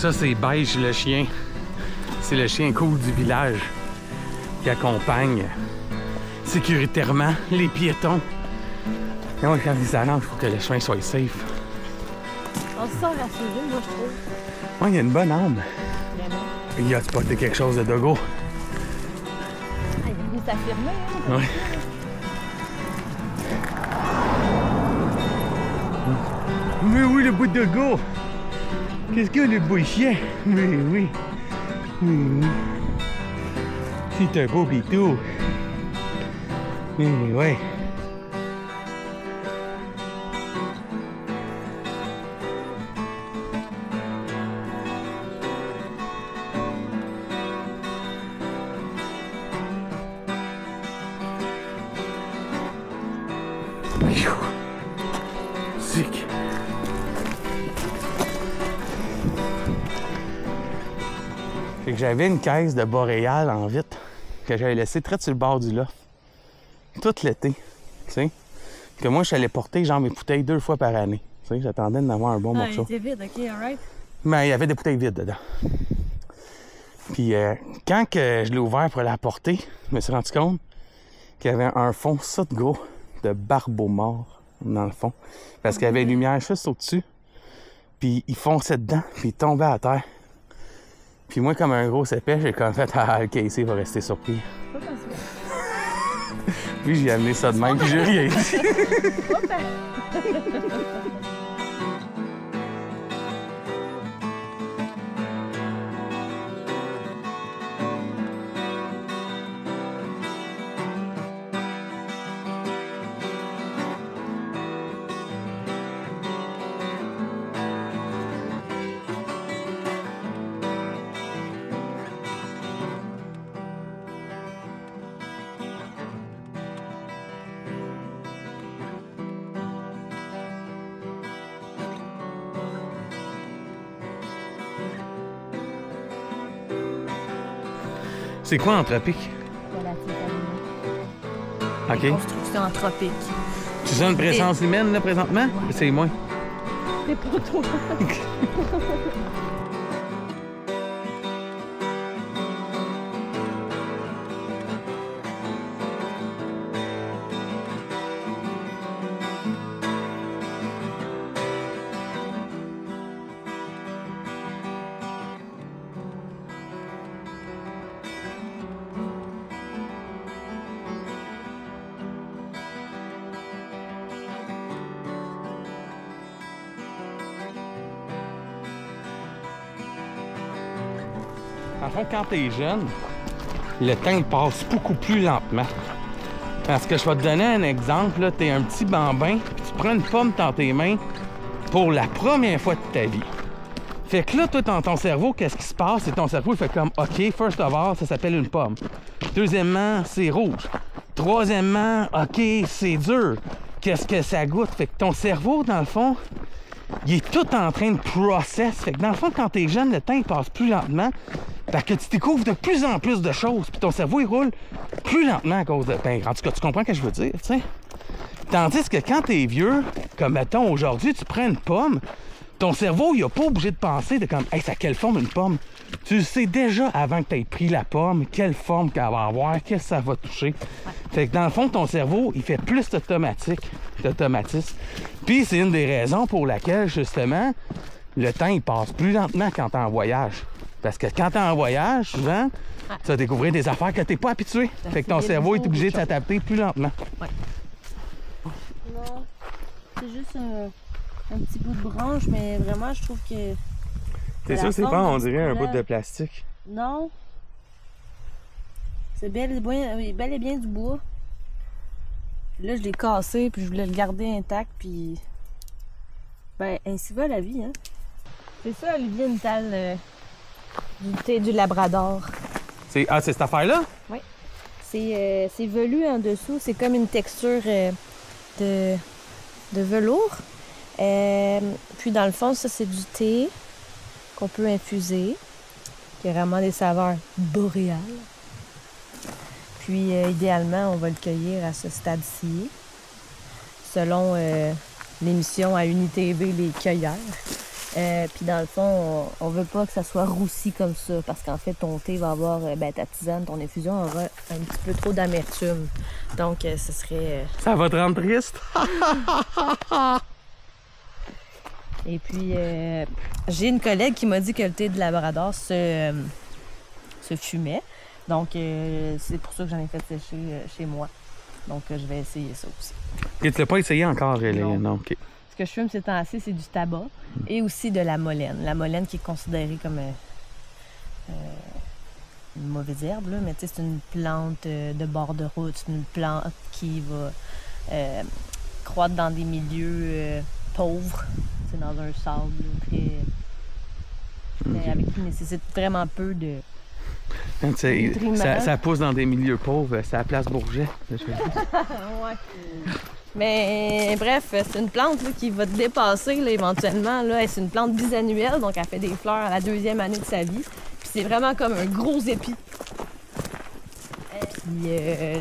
Ça, c'est Beige le chien. C'est le chien cool du village qui accompagne sécuritairement les piétons. Et ouais, quand ils s'arrangent, il faut que le chemin soit safe. On se sent rassuré, moi, je trouve. Ouais, il y a une bonne âme. Vraiment. Il a spoté quelque chose de dogo. Ah, il est venu s'affirmer, hein? Ouais. Mais oui, le bout de go! Qu'est-ce que le beau chien? Mais oui. Mais oui. C'est un beau bitou. Mais ouais. Sick. Fait que j'avais une caisse de boréal en vitre que j'avais laissée très sur le bord du loft. Tout l'été, tu sais. Que moi, je suis allé porter genre mes bouteilles 2 fois par année. Tu sais, j'attendais d'en avoir un bon morceau. Il était vide, ok, alright. Mais il y avait des bouteilles vides dedans. Puis quand que je l'ai ouvert pour la porter, je me suis rendu compte qu'il y avait un fond ça de gros de barbeau mort dans le fond. Parce qu'il y avait une lumière juste au-dessus. Puis il fonçait dedans, puis il tombait à terre. Puis moi, comme un gros épais, j'ai comme fait « Ah, le Casey va rester surpris. » Puis j'ai amené ça de même, puis j'ai rien dit. C'est quoi anthropique? Voilà, OK. construction anthropique. Tu sens une présence humaine, là, présentement? Ouais. C'est moi. C'est pas toi. En fait, quand t'es jeune, le temps il passe beaucoup plus lentement. Parce que je vais te donner un exemple, là, t'es un petit bambin, puis tu prends une pomme dans tes mains pour la première fois de ta vie. Fait que là, toi, dans ton cerveau, qu'est-ce qui se passe? C'est ton cerveau, il fait comme, OK, first of all, ça s'appelle une pomme. Deuxièmement, c'est rouge. Troisièmement, OK, c'est dur. Qu'est-ce que ça goûte? Fait que ton cerveau, dans le fond, il est tout en train de process. Fait que dans le fond, quand t'es jeune, le temps, il passe plus lentement. Parce que tu découvres de plus en plus de choses. Puis ton cerveau, il roule plus lentement à cause de... Ben, en tout cas, tu comprends ce que je veux dire, tu sais. Tandis que quand t'es vieux, comme mettons aujourd'hui, tu prends une pomme, ton cerveau, il a pas obligé de penser de comme, hey, c'est à quelle forme une pomme? Tu le sais déjà avant que tu aies pris la pomme, quelle forme qu'elle va avoir, qu'est-ce que ça va toucher. Ouais. Fait que dans le fond, ton cerveau, il fait plus d'automatisme. Puis c'est une des raisons pour laquelle, justement, le temps, il passe plus lentement quand t'es en voyage. Parce que quand t'es en voyage, souvent, tu vas découvrir des affaires que t'es pas habitué. Fait que ton cerveau est obligé de s'adapter plus lentement. Ouais. Non, c'est juste un petit bout de branche, mais vraiment, je trouve que... C'est ça, c'est pas, on dirait un bout de plastique. Non. C'est bel et bien du bois. Puis là, je l'ai cassé, puis je voulais le garder intact, puis... Ben, ainsi va la vie, hein. C'est ça, Olivier Nuttall, du thé du Labrador. C'est cette affaire-là? Oui. C'est velu en dessous. C'est comme une texture de velours. Puis dans le fond, ça, c'est du thé qu'on peut infuser, qui a vraiment des saveurs boréales. Puis idéalement, on va le cueillir à ce stade-ci, selon l'émission à UniTV Les Cueilleurs. Puis dans le fond, on veut pas que ça soit roussi comme ça, parce qu'en fait, ton thé va avoir, ta tisane, ton infusion aura un petit peu trop d'amertume. Donc, ce serait... Ça va te rendre triste? Et puis, j'ai une collègue qui m'a dit que le thé de Labrador se fumait. Donc, c'est pour ça que j'en ai fait sécher chez moi. Donc, je vais essayer ça aussi. Et tu l'as pas essayé encore, Léa? Non, OK. Ce que je fume ces temps-ci, c'est du tabac et aussi de la molène. La molène qui est considérée comme une mauvaise herbe, là, mais tu sais, c'est une plante de bord de route. C'est une plante qui va croître dans des milieux pauvres. C'est dans un sable avec qui nécessite vraiment peu de... Ça pousse dans des milieux pauvres, c'est à Place Bourget. Ouais. Mais bref, c'est une plante là, qui va te dépasser là, éventuellement. Là. C'est une plante bisannuelle, donc elle fait des fleurs à la 2e année de sa vie. Puis c'est vraiment comme un gros épi. Puis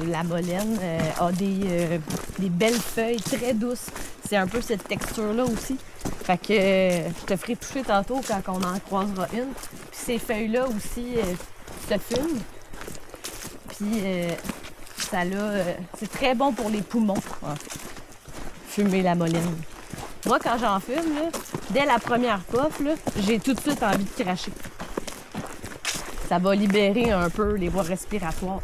la molène a des belles feuilles très douces. C'est un peu cette texture-là aussi. Fait que je te ferai toucher tantôt quand on en croisera une. Puis ces feuilles-là aussi se fument. Puis c'est très bon pour les poumons, en fait. Fumer la molène. Moi, quand j'en fume, là, dès la première puff, là, j'ai tout de suite envie de cracher. Ça va libérer un peu les voies respiratoires.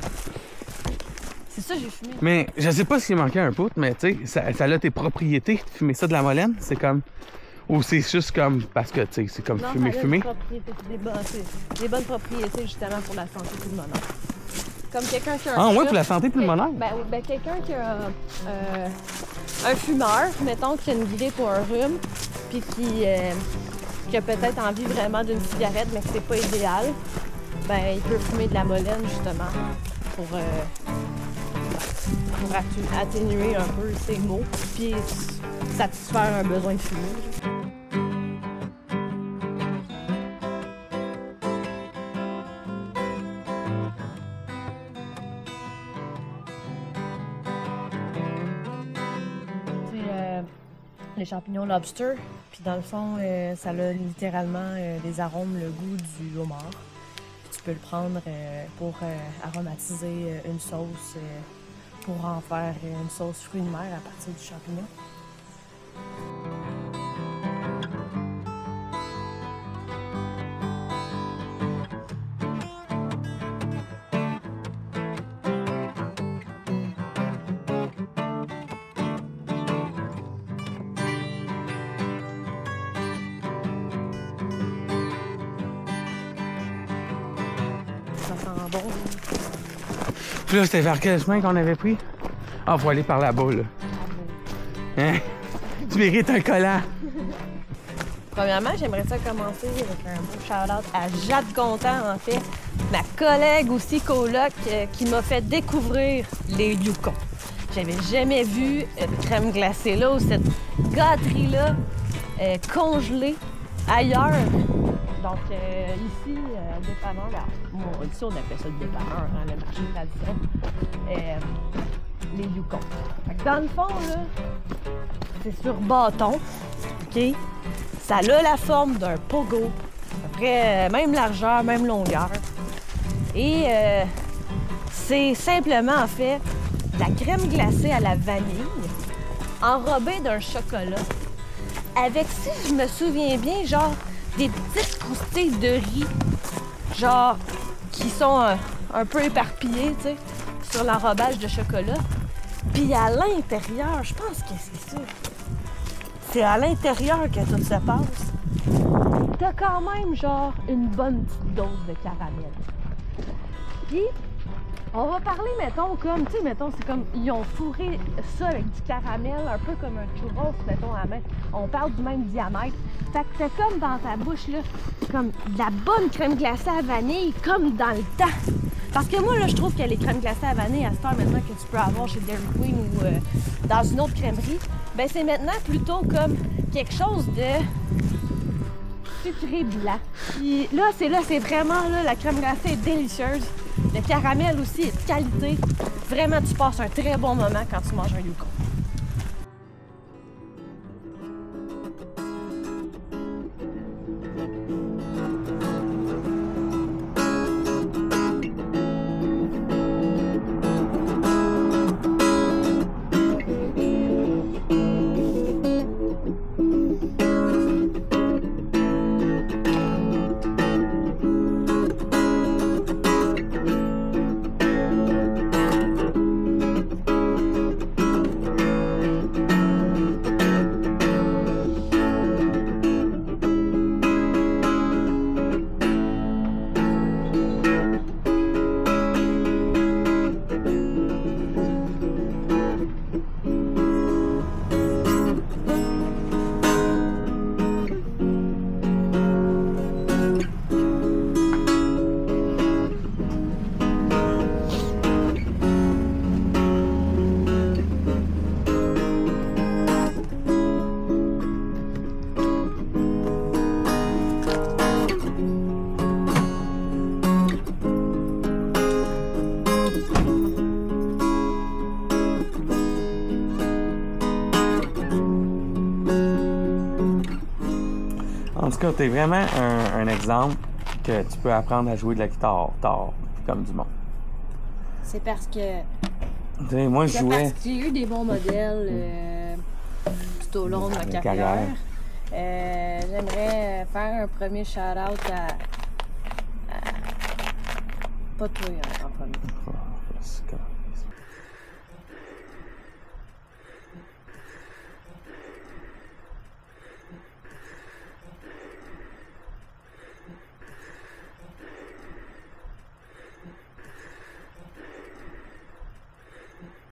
C'est ça que j'ai fumé. Mais je sais pas s'il manquait un poutre, mais tu sais, ça a tes propriétés de fumer ça de la molène. C'est comme... Ou c'est juste comme... Parce que, tu sais, c'est comme fumer. Des bonnes propriétés, justement, pour la santé pulmonaire. Comme quelqu'un qui a Ah ouais, pour la santé pulmonaire? Ben quelqu'un qui a un fumeur, mettons, qui a une grippe ou un rhume, puis qui a peut-être envie vraiment d'une cigarette, mais que c'est pas idéal, ben il peut fumer de la molène, justement, pour atténuer un peu ses maux, puis satisfaire un besoin de fumer. Les champignons lobster, puis dans le fond, ça a littéralement les arômes, le goût du homard. Puis tu peux le prendre pour aromatiser une sauce, pour en faire une sauce fruits de mer à partir du champignon. Ça sent bon. Puis là, c'était vers quel chemin qu'on avait pris? Ah, faut aller par là-bas, là. Hein? Tu mérites un collant. Premièrement, j'aimerais ça commencer avec un beau shout-out à Jade Contant, en fait. Ma collègue aussi, coloc, qui m'a fait découvrir les Yukon. J'avais jamais vu une crème glacée là, ou cette gâterie-là congelée ailleurs. Donc ici, au dépanneur, ici on appelle ça le dépanneur, hein, le marché traditionnel, les Yukon. Dans le fond, là, c'est sur bâton, OK? Ça a la forme d'un pogo, à peu près même largeur, même longueur. Et c'est simplement, en fait, de la crème glacée à la vanille, enrobée d'un chocolat, avec, si je me souviens bien, genre des petites croustilles de riz, genre, qui sont un peu éparpillées, tu sais, sur l'enrobage de chocolat. Puis à l'intérieur, je pense que c'est ça. C'est à l'intérieur que tout se passe. T'as quand même, genre, une bonne petite dose de caramel. Puis, on va parler, mettons, comme, tu sais, mettons, c'est comme, ils ont fourré ça avec du caramel, un peu comme un churros, mettons, à main. On parle du même diamètre. Fait que t'as comme dans ta bouche, là, comme de la bonne crème glacée à vanille, comme dans le temps. Parce que moi, là, je trouve que les crèmes glacées à vanille, à cette heure maintenant que tu peux avoir chez Dairy Queen ou dans une autre crèmerie, ben c'est maintenant plutôt comme quelque chose de sucré blanc. Puis là, c'est vraiment, là, la crème glacée est délicieuse. Le caramel aussi est de qualité. Vraiment, tu passes un très bon moment quand tu manges un Yukon. En tout cas, t'es vraiment un exemple que tu peux apprendre à jouer de la guitare tard, comme du monde. C'est parce que... T'sais, moi, je jouais... Parce que j'ai eu des bons modèles tout au long de ma carrière. J'aimerais faire un premier shout-out à... Pas toi, en premier.